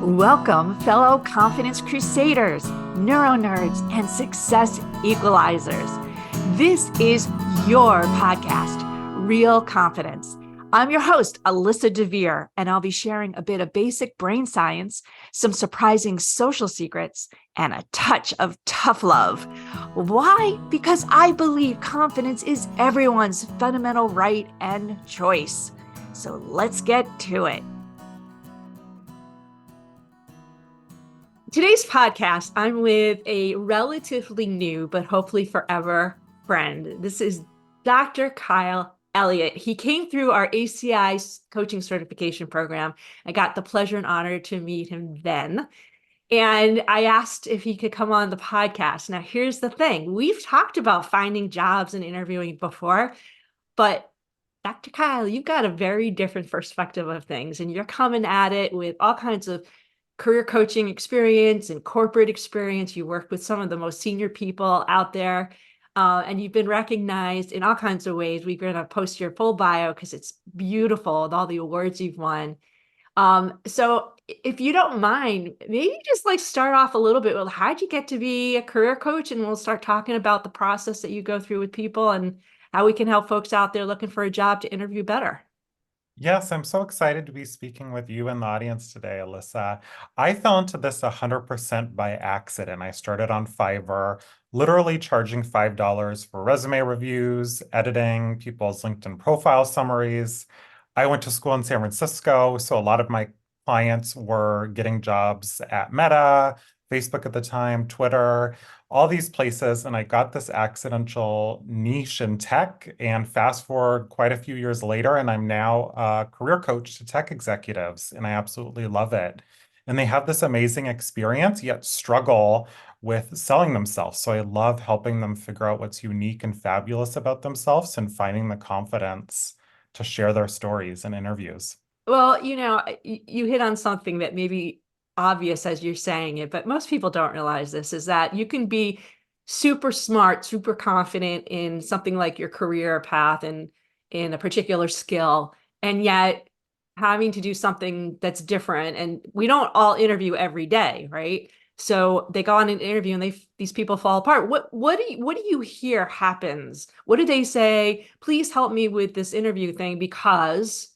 Welcome, fellow confidence crusaders, neuro nerds, and success equalizers. This is your podcast, Real Confidence. I'm your host, Alyssa DeVere, and I'll be sharing a bit of basic brain science, some surprising social secrets, and a touch of tough love. Why? Because I believe confidence is everyone's fundamental right and choice. So let's get to it. Today's podcast, I'm with a relatively new, but hopefully forever friend. This is Dr. Kyle Elliott. He came through our ACI coaching certification program. I got the pleasure and honor to meet him then. And I asked if he could come on the podcast. Now, here's the thing. We've talked about finding jobs and interviewing before, but Dr. Kyle, you've got a very different perspective of things, and you're coming at it with all kinds of career coaching experience and corporate experience. You worked with some of the most senior people out there, and you've been recognized in all kinds of ways. We're going to post your full bio because it's beautiful and all the awards you've won. So if you don't mind, maybe just like start off a little bit. Well, how'd you get to be a career coach? And we'll start talking about the process that you go through with people and how we can help folks out there looking for a job to interview better. Yes, I'm so excited to be speaking with you and the audience today, Alyssa. I fell into this 100% by accident. I started on Fiverr, literally charging $5 for resume reviews, editing people's LinkedIn profile summaries. I went to school in San Francisco, so a lot of my clients were getting jobs at Meta, Facebook at the time, Twitter, all these places, and I got this accidental niche in tech. And fast forward quite a few years later, and I'm now a career coach to tech executives, and I absolutely love it. And they have this amazing experience, yet struggle with selling themselves. So I love helping them figure out what's unique and fabulous about themselves and finding the confidence to share their stories in interviews. Well, you hit on something that may be obvious as you're saying it, but most people don't realize this, is that you can be super smart, super confident in something like your career path and in a particular skill, and yet having to do something that's different. And we don't all interview every day, right? So they go on an interview and these people fall apart. What do you hear happens? What do they say? Please help me with this interview thing because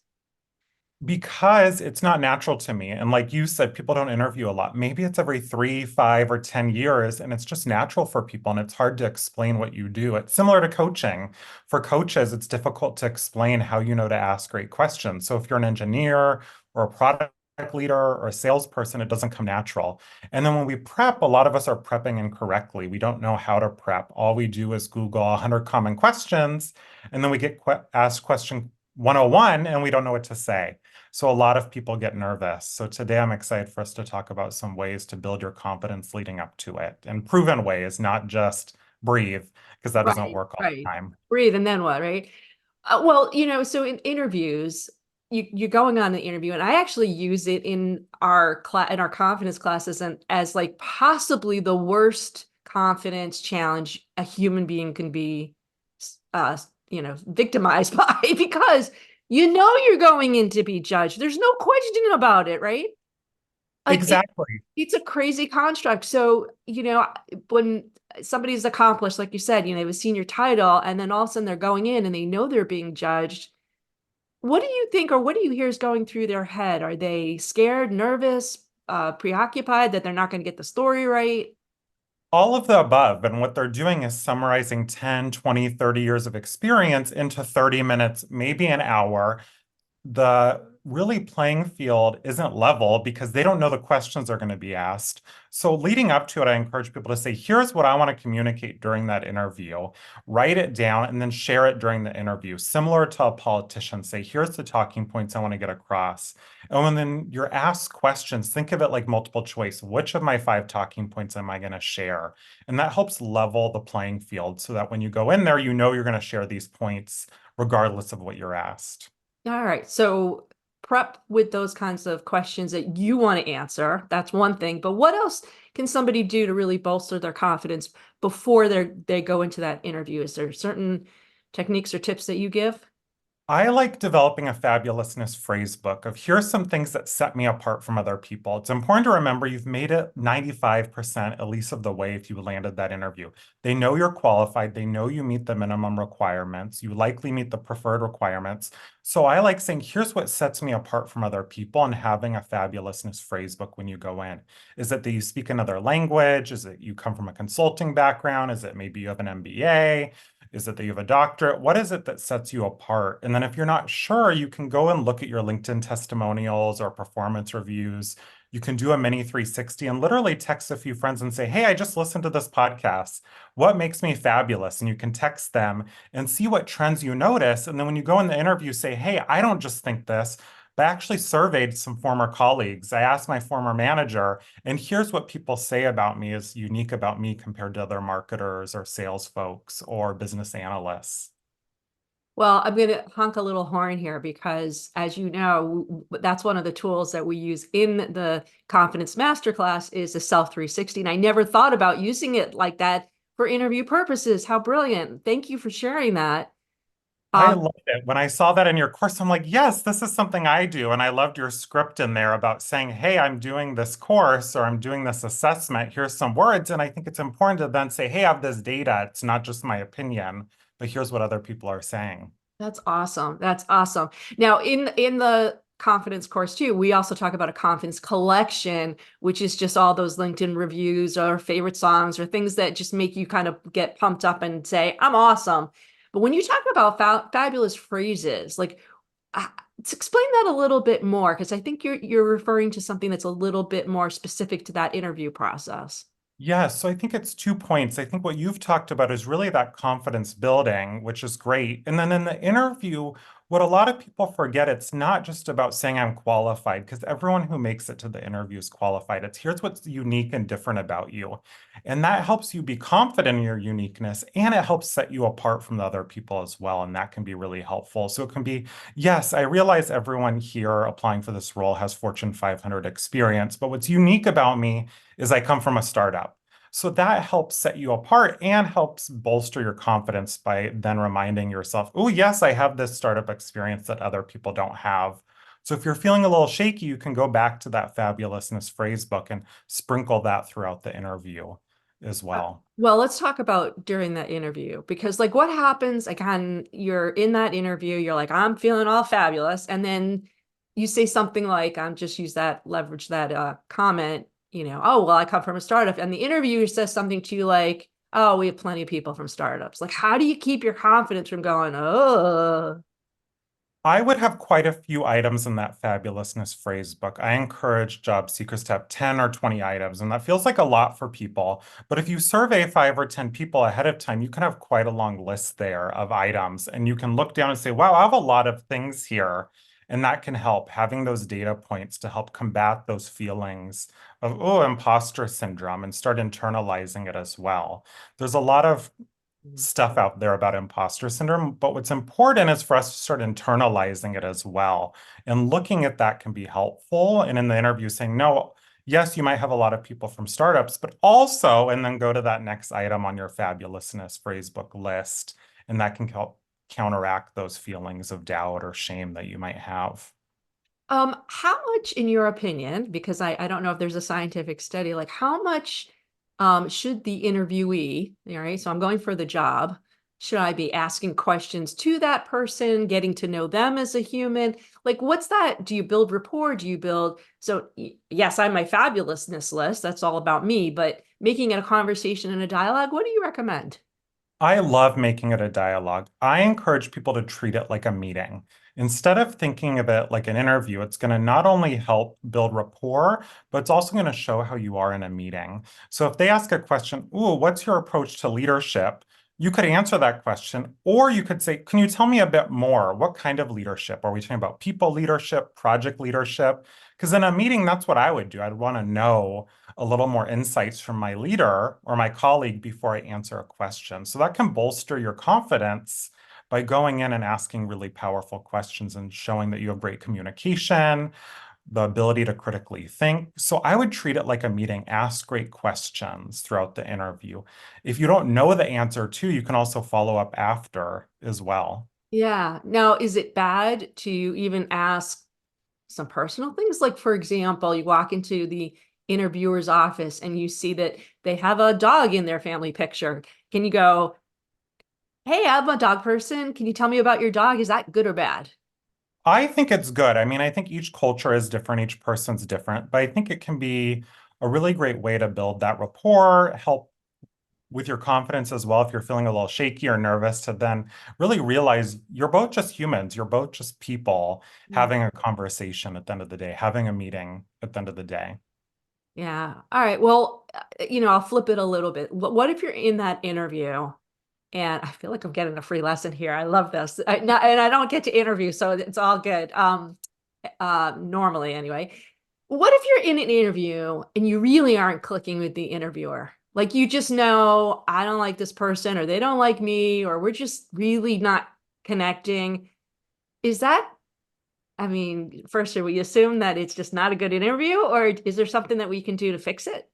Because it's not natural to me. And like you said, people don't interview a lot. Maybe it's every 3, 5, or 10 years, and it's just natural for people. And it's hard to explain what you do. It's similar to coaching. For coaches, it's difficult to explain how you know to ask great questions. So if you're an engineer or a product leader or a salesperson, it doesn't come natural. And then when we prep, a lot of us are prepping incorrectly. We don't know how to prep. All we do is Google 100 common questions, and then we get asked question 101 and we don't know what to say. So a lot of people get nervous. So today I'm excited for us to talk about some ways to build your confidence leading up to it, and proven ways, not just breathe, because that doesn't right, work all the right. time. Breathe and then what, right? Well, so in interviews, you're going on the interview, and I actually use it in our class, in our confidence classes, and as like possibly the worst confidence challenge a human being can be, victimized by, because you're going in to be judged. There's no question about it, right? Like Exactly. it's a crazy construct. So, when somebody's accomplished, like you said, they have a senior title, and then all of a sudden they're going in and they know they're being judged. What do you think, or what do you hear is going through their head? Are they scared, nervous, preoccupied that they're not going to get the story right? All of the above. And what they're doing is summarizing 10, 20, 30 years of experience into 30 minutes, maybe an hour. The really playing field isn't level because they don't know the questions are going to be asked. So leading up to it, I encourage people to say, here's what I want to communicate during that interview. Write it down and then share it during the interview. Similar to a politician, say, here's the talking points I want to get across. And when then you're asked questions, think of it like multiple choice. Which of my 5 talking points am I going to share? And that helps level the playing field so that when you go in there, you know you're going to share these points regardless of what you're asked. All right. So prep with those kinds of questions that you want to answer. That's one thing. But what else can somebody do to really bolster their confidence before they go into that interview? Is there certain techniques or tips that you give? I like developing a fabulousness phrase book of here's some things that set me apart from other people. It's important to remember you've made it 95% at least of the way if you landed that interview. They know you're qualified. They know you meet the minimum requirements. You likely meet the preferred requirements. So I like saying, here's what sets me apart from other people and having a fabulousness phrase book when you go in. Is it that you speak another language? Is it you come from a consulting background? Is it maybe you have an MBA? Is it that you have a doctorate? What is it that sets you apart? And then if you're not sure, you can go and look at your LinkedIn testimonials or performance reviews. You can do a mini 360 and literally text a few friends and say, hey, I just listened to this podcast. What makes me fabulous? And you can text them and see what trends you notice. And then when you go in the interview, say, hey, I don't just think this. But I actually surveyed some former colleagues. I asked my former manager, and here's what people say about me is unique about me compared to other marketers or sales folks or business analysts. Well, I'm going to honk a little horn here because, as you know, that's one of the tools that we use in the Confidence Masterclass is the Self 360. And I never thought about using it like that for interview purposes. How brilliant. Thank you for sharing that. I Um, loved it. When I saw that in your course, I'm like, yes, this is something I do. And I loved your script in there about saying, hey, I'm doing this course or I'm doing this assessment. Here's some words. And I think it's important to then say, hey, I have this data. It's not just my opinion, but here's what other people are saying. That's awesome. That's awesome. Now, in the confidence course too, we also talk about a confidence collection, which is just all those LinkedIn reviews or favorite songs or things that just make you kind of get pumped up and say, "I'm awesome." But when you talk about fabulous phrases, like uh, explain that a little bit more, because I think you're referring to something that's a little bit more specific to that interview process. Yeah, so I think it's 2 points. I think what you've talked about is really that confidence building, which is great. And then in the interview, what a lot of people forget, it's not just about saying I'm qualified, because everyone who makes it to the interview is qualified. It's here's what's unique and different about you. And that helps you be confident in your uniqueness, and it helps set you apart from the other people as well. And that can be really helpful. So it can be, yes, I realize everyone here applying for this role has Fortune 500 experience, but what's unique about me is I come from a startup. So that helps set you apart and helps bolster your confidence by then reminding yourself, oh, yes, I have this startup experience that other people don't have. So if you're feeling a little shaky, you can go back to that fabulousness phrase book and sprinkle that throughout the interview as well. Well, let's talk about during that interview because, like, what happens? Again, you're in that interview, you're like, I'm feeling all fabulous. And then you say something like, I'm just use that, leverage that comment, oh, well, I come from a startup. And the interviewer says something to you like, oh, we have plenty of people from startups. Like, how do you keep your confidence from going, oh, I would have quite a few items in that fabulousness phrase book. I encourage job seekers to have 10 or 20 items, and that feels like a lot for people. But if you survey 5 or 10 people ahead of time, you can have quite a long list there of items, and you can look down and say, wow, I have a lot of things here. And that can help having those data points to help combat those feelings of, oh, imposter syndrome and start internalizing it as well. There's a lot of stuff out there about imposter syndrome, but what's important is for us to start internalizing it as well. And looking at that can be helpful. And in the interview, saying, no, yes, you might have a lot of people from startups, but also, and then go to that next item on your fabulousness phrasebook list. And that can help counteract those feelings of doubt or shame that you might have. How much, in your opinion, because I don't know if there's a scientific study, like how much should the interviewee, all right, so I'm going for the job, should I be asking questions to that person, getting to know them as a human? Like, what's that? Do you build rapport? Do you build, so yes, I'm my fabulousness list, that's all about me, but making it a conversation and a dialogue, what do you recommend? I love making it a dialogue. I encourage people to treat it like a meeting. Instead of thinking of it like an interview, it's going to not only help build rapport, but it's also going to show how you are in a meeting. So if they ask a question, ooh, what's your approach to leadership? You could answer that question, or you could say, can you tell me a bit more? What kind of leadership? Are we talking about people leadership, project leadership? Because in a meeting, that's what I would do. I'd want to know a little more insights from my leader or my colleague before I answer a question. So that can bolster your confidence by going in and asking really powerful questions and showing that you have great communication, the ability to critically think. So I would treat it like a meeting, ask great questions throughout the interview. If you don't know the answer to, you can also follow up after as well. Yeah. Now, is it bad to even ask some personal things? Like, for example, you walk into the interviewer's office and you see that they have a dog in their family picture. Can you go, hey, I'm a dog person. Can you tell me about your dog? Is that good or bad? I think it's good. I mean, I think each culture is different, each person's different, but I think it can be a really great way to build that rapport, help with your confidence as well if you're feeling a little shaky or nervous to then really realize you're both just humans, you're both just people Yeah. having a conversation at the end of the day, having a meeting at the end of the day. Yeah. All right. Well, I'll flip it a little bit. What if you're in that interview? And I feel like I'm getting a free lesson here. I love this. And I don't get to interview, so it's all good. Normally anyway. What if you're in an interview and you really aren't clicking with the interviewer? Like you just know I don't like this person or they don't like me or we're just really not connecting. Is that, I mean, first, should we assume that it's just not a good interview or is there something that we can do to fix it?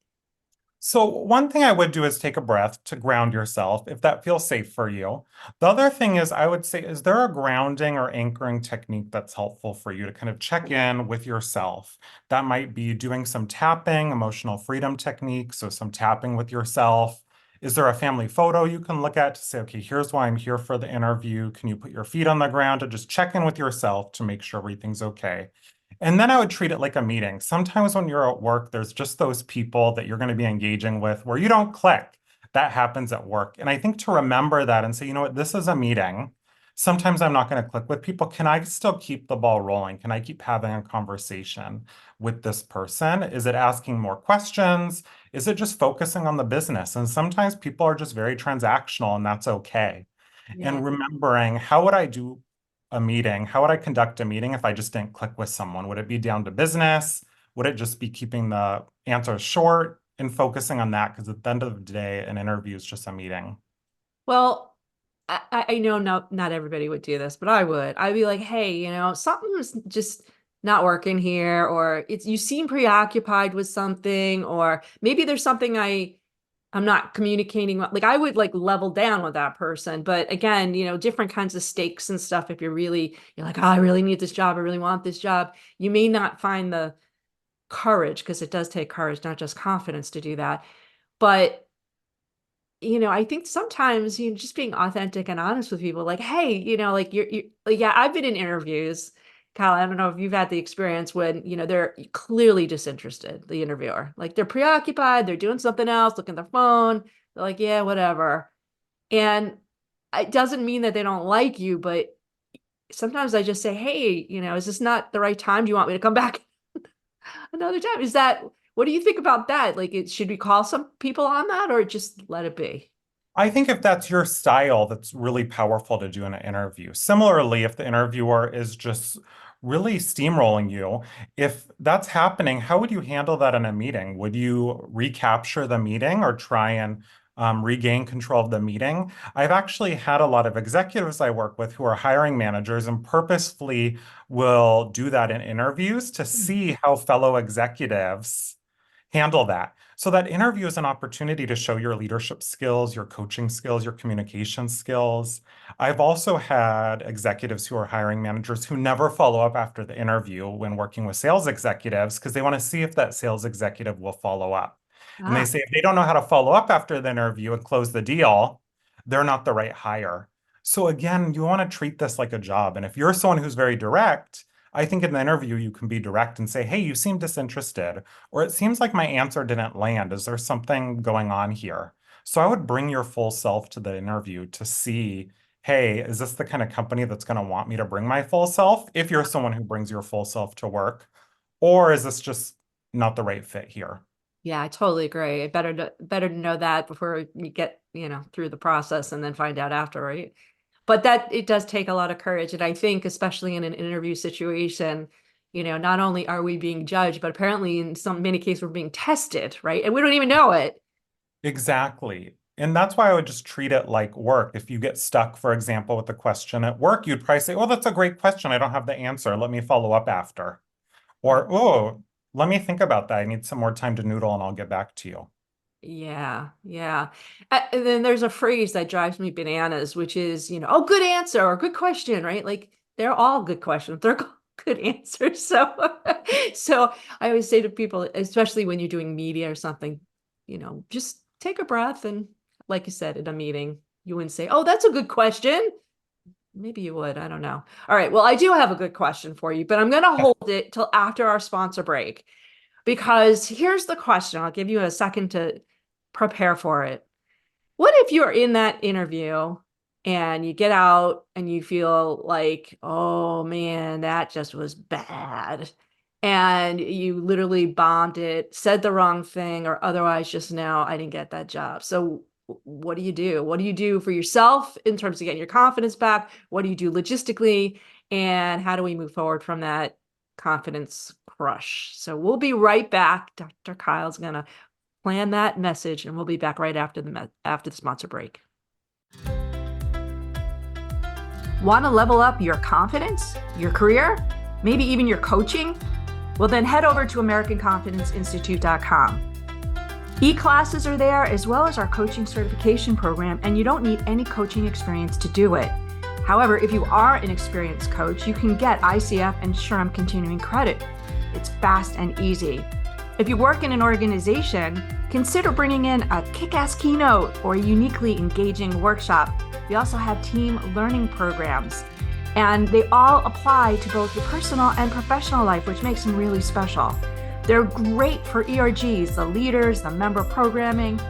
So one thing I would do is take a breath to ground yourself if that feels safe for you. The other thing is I would say, is there a grounding or anchoring technique that's helpful for you to kind of check in with yourself? That might be doing some tapping, emotional freedom technique, so some tapping with yourself. Is there a family photo you can look at to say, okay, here's why I'm here for the interview. Can you put your feet on the ground to just check in with yourself to make sure everything's okay? And then I would treat it like a meeting. Sometimes when you're at work, there's just those people that you're going to be engaging with where you don't click. That happens at work. And I think to remember that and say, you know what, this is a meeting. Sometimes I'm not going to click with people. Can I still keep the ball rolling? Can I keep having a conversation with this person? Is it asking more questions? Is it just focusing on the business? And sometimes people are just very transactional, and that's okay. Yeah. And remembering, how would I do a meeting? How would I conduct a meeting if I just didn't click with someone? Would it be down to business? Would it just be keeping the answers short and focusing on that? Because at the end of the day, an interview is just a meeting. Well, I know not everybody would do this, but I would. I'd be like, hey, something's just not working here, or it's you seem preoccupied with something, or maybe there's something I'm not communicating. Like I would like level down with that person. But again, different kinds of stakes and stuff. If you're like, oh, I really need this job, I really want this job, you may not find the courage, because it does take courage, not just confidence to do that. But I think sometimes just being authentic and honest with people, like, hey, like you're like, yeah, I've been in interviews, Kyle. I don't know if you've had the experience when they're clearly disinterested, the interviewer, like they're preoccupied, they're doing something else, looking at their phone, they're like, yeah, whatever. And it doesn't mean that they don't like you, but sometimes I just say, hey, is this not the right time? Do you want me to come back another time? Is that what do you think about that? Like, should we call some people on that or just let it be? I think if that's your style, that's really powerful to do in an interview. Similarly, if the interviewer is just really steamrolling you, if that's happening, how would you handle that in a meeting? Would you recapture the meeting or try and regain control of the meeting? I've actually had a lot of executives I work with who are hiring managers and purposefully will do that in interviews to see how fellow executives handle that. So that interview is an opportunity to show your leadership skills, your coaching skills, your communication skills. I've also had executives who are hiring managers who never follow up after the interview when working with sales executives because they want to see if that sales executive will follow up. And they Ah, say if they don't know how to follow up after the interview and close the deal, they're not the right hire. So again, you want to treat this like a job. And if you're someone who's very direct, I think in the interview you can be direct and say, hey, you seem disinterested, or it seems like my answer didn't land. Is there something going on here? So I would bring your full self to the interview to see, hey, is this the kind of company that's going to want me to bring my full self? If you're someone who brings your full self to work, or is this just not the right fit here? yeah, I totally agree. Better to know that before you get, through the process and then find out after, right? But that it does take a lot of courage. And I think, especially in an interview situation, not only are we being judged, but apparently in many cases we're being tested, right? And we don't even know it. Exactly. And that's why I would just treat it like work. If you get stuck, for example, with a question at work, you'd probably say, oh, that's a great question. I don't have the answer. Let me follow up after. Yeah. Or, oh, let me think about that. I need some more time to noodle and I'll get back to you. Yeah, yeah. And then there's a phrase that drives me bananas, which is, oh, good answer or good question, right? Like they're all good questions. They're good answers. So, so I always say to people, especially when you're doing media or something, just take a breath and, like you said, in a meeting, you wouldn't say, "Oh, that's a good question." Maybe you would. I don't know. All right. Well, I do have a good question for you, but I'm going to Yeah. hold it till after our sponsor break. Because here's the question. I'll give you a second to prepare for it. What if you're in that interview and you get out and you feel like, oh man, that just was bad. And you literally bombed it, said the wrong thing, or otherwise just now I didn't get that job. So what do you do? What do you do for yourself in terms of getting your confidence back? What do you do logistically? And how do we move forward from that confidence crush? So we'll be right back. Dr. Kyle's gonna plan that message, and we'll be back right after the sponsor break. Want to level up your confidence, your career, maybe even your coaching? Well, then head over to AmericanConfidenceInstitute.com. E-classes are there, as well as our coaching certification program, and you don't need any coaching experience to do it. However, if you are an experienced coach, you can get ICF and SHRM continuing credit. It's fast and easy. If you work in an organization, consider bringing in a kick-ass keynote or a uniquely engaging workshop. We also have team learning programs, and they all apply to both your personal and professional life, which makes them really special. They're great for ERGs, the leaders, the member programming,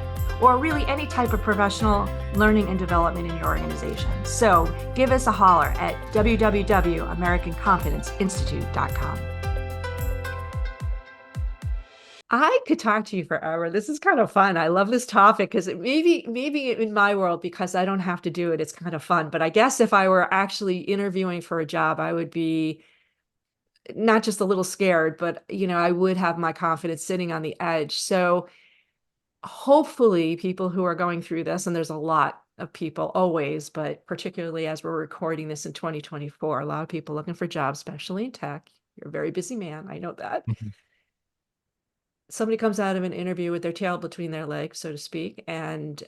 or really any type of professional learning and development in your organization. So give us a holler at www.americanconfidenceinstitute.com. I could talk to you forever. This is kind of fun. I love this topic because maybe in my world, because I don't have to do it, it's kind of fun. But I guess if I were actually interviewing for a job, I would be not just a little scared, but I would have my confidence sitting on the edge. So hopefully people who are going through this, and there's a lot of people always, but particularly as we're recording this in 2024, a lot of people looking for jobs, especially in tech. You're a very busy man. I know that. Mhm. Somebody comes out of an interview with their tail between their legs, so to speak, and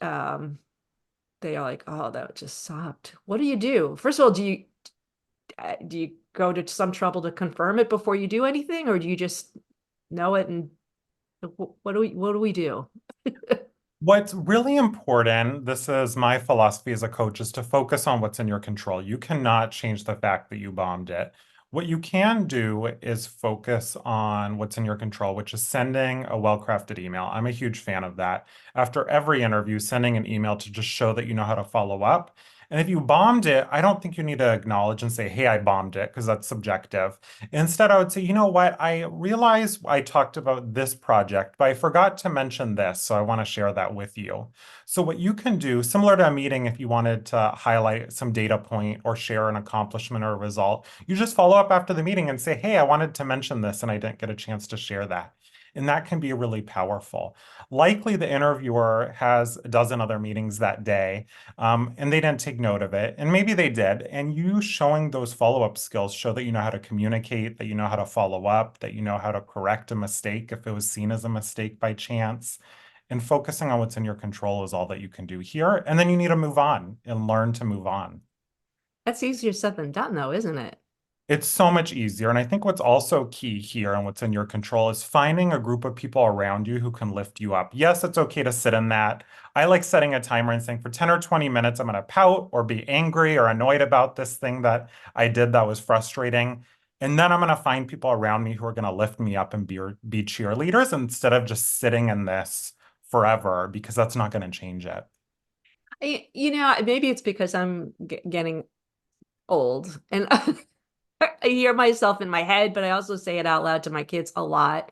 they are like, "Oh, that just sucked." What do you do? First of all, do you go to some trouble to confirm it before you do anything, or do you just know it and what do we do? What's really important, this is my philosophy as a coach, is to focus on what's in your control. You cannot change the fact that you bombed it. What you can do is focus on what's in your control, which is sending a well-crafted email. I'm a huge fan of that. After every interview, sending an email to just show that you know how to follow up. And if you bombed it, I don't think you need to acknowledge and say, hey, I bombed it, because that's subjective. Instead, I would say, you know what? I realize I talked about this project, but I forgot to mention this, so I want to share that with you. So what you can do, similar to a meeting, if you wanted to highlight some data point or share an accomplishment or a result, you just follow up after the meeting and say, hey, I wanted to mention this and I didn't get a chance to share that. And that can be really powerful. Likely the interviewer has a dozen other meetings that day, and they didn't take note of it. And maybe they did. And you showing those follow-up skills show that you know how to communicate, that you know how to follow up, that you know how to correct a mistake if it was seen as a mistake by chance. And focusing on what's in your control is all that you can do here. And then you need to move on and learn to move on. That's easier said than done, though, isn't it? It's so much easier. And I think what's also key here and what's in your control is finding a group of people around you who can lift you up. Yes, it's okay to sit in that. I like setting a timer and saying for 10 or 20 minutes, I'm going to pout or be angry or annoyed about this thing that I did that was frustrating. And then I'm going to find people around me who are going to lift me up and be cheerleaders instead of just sitting in this forever, because that's not going to change it. Maybe it's because I'm getting old and I hear myself in my head, but I also say it out loud to my kids a lot,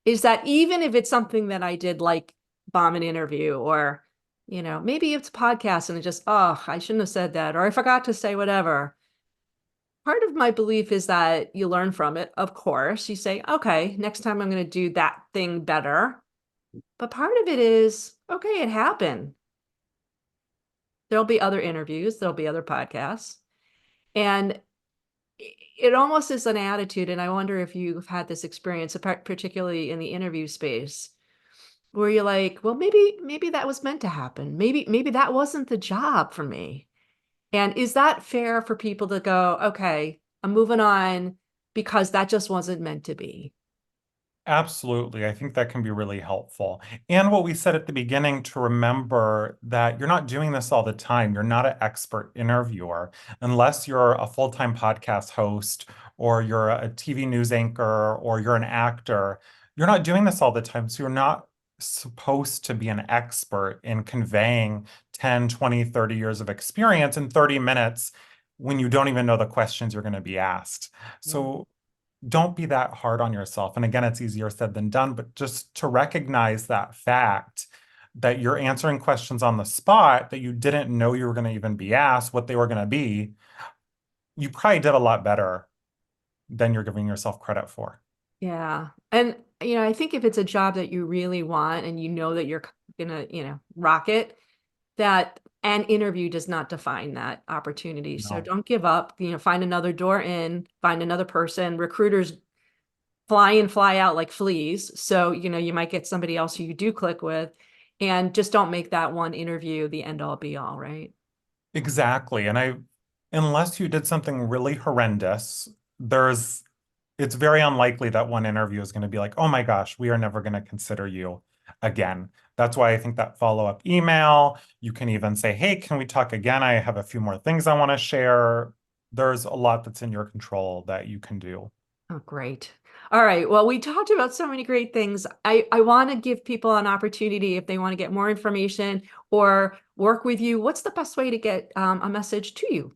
is that even if it's something that I did like bomb an interview or, maybe it's a podcast and it just, oh, I shouldn't have said that, or I forgot to say whatever. Part of my belief is that you learn from it. Of course, you say, okay, next time I'm going to do that thing better. But part of it is, okay, it happened. There'll be other interviews, there'll be other podcasts. And it almost is an attitude. And I wonder if you've had this experience, particularly in the interview space. where you're like, well, maybe that was meant to happen. Maybe that wasn't the job for me. And is that fair for people to go, okay, I'm moving on because that just wasn't meant to be? Absolutely. I think that can be really helpful. And what we said at the beginning to remember that you're not doing this all the time. You're not an expert interviewer unless you're a full-time podcast host or you're a TV news anchor or you're an actor. You're not doing this all the time. So you're not supposed to be an expert in conveying 10, 20, 30 years of experience in 30 minutes when you don't even know the questions you're going to be asked. Yeah. So don't be that hard on yourself. And again, it's easier said than done, but just to recognize that fact that you're answering questions on the spot that you didn't know you were going to even be asked, what they were going to be, you probably did a lot better than you're giving yourself credit for. Yeah. And, I think if it's a job that you really want and you know that you're gonna, rock it, that an interview does not define that opportunity. So No. don't give up, find another door in, find another person. Recruiters fly in, fly out like fleas. So, you might get somebody else who you do click with, and just don't make that one interview the end all be all, right? Exactly. Unless you did something really horrendous, it's very unlikely that one interview is going to be like, oh my gosh, we are never going to consider you again. That's why I think that follow-up email, you can even say, hey, can we talk again? I have a few more things I want to share. There's a lot that's in your control that you can do. Oh, great. All right. Well, we talked about so many great things. I want to give people an opportunity if they want to get more information or work with you. What's the best way to get a message to you?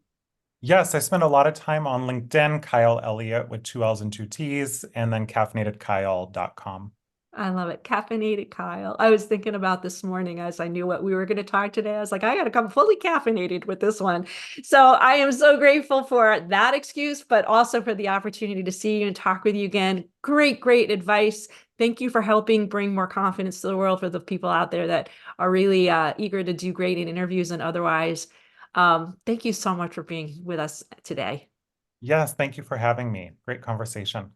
Yes, I spend a lot of time on LinkedIn, Kyle Elliott with two L's and two T's, and then caffeinatedkyle.com. I love it. Caffeinated Kyle. I was thinking about this morning as I knew what we were going to talk today. I was like, I got to come fully caffeinated with this one. So I am so grateful for that excuse, but also for the opportunity to see you and talk with you again. Great, great advice. Thank you for helping bring more confidence to the world for the people out there that are really eager to do great in interviews and otherwise. Thank you so much for being with us today. Yes, thank you for having me. Great conversation.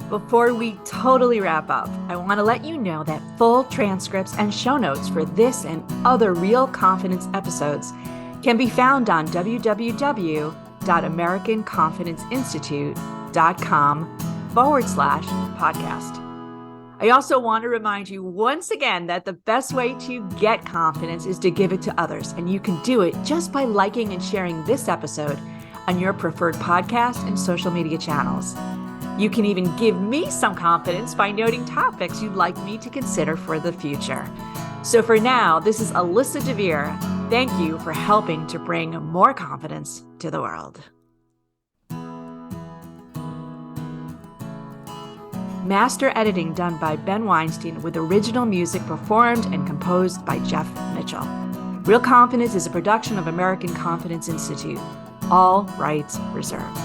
Before we totally wrap up, I want to let you know that full transcripts and show notes for this and other Real Confidence episodes can be found on www.americanconfidenceinstitute.com/podcast. I also want to remind you once again that the best way to get confidence is to give it to others, and you can do it just by liking and sharing this episode on your preferred podcast and social media channels. You can even give me some confidence by noting topics you'd like me to consider for the future. So for now, this is Alyssa DeVere. Thank you for helping to bring more confidence to the world. Master editing done by Ben Weinstein with original music performed and composed by Jeff Mitchell. Real Confidence is a production of American Confidence Institute. All rights reserved.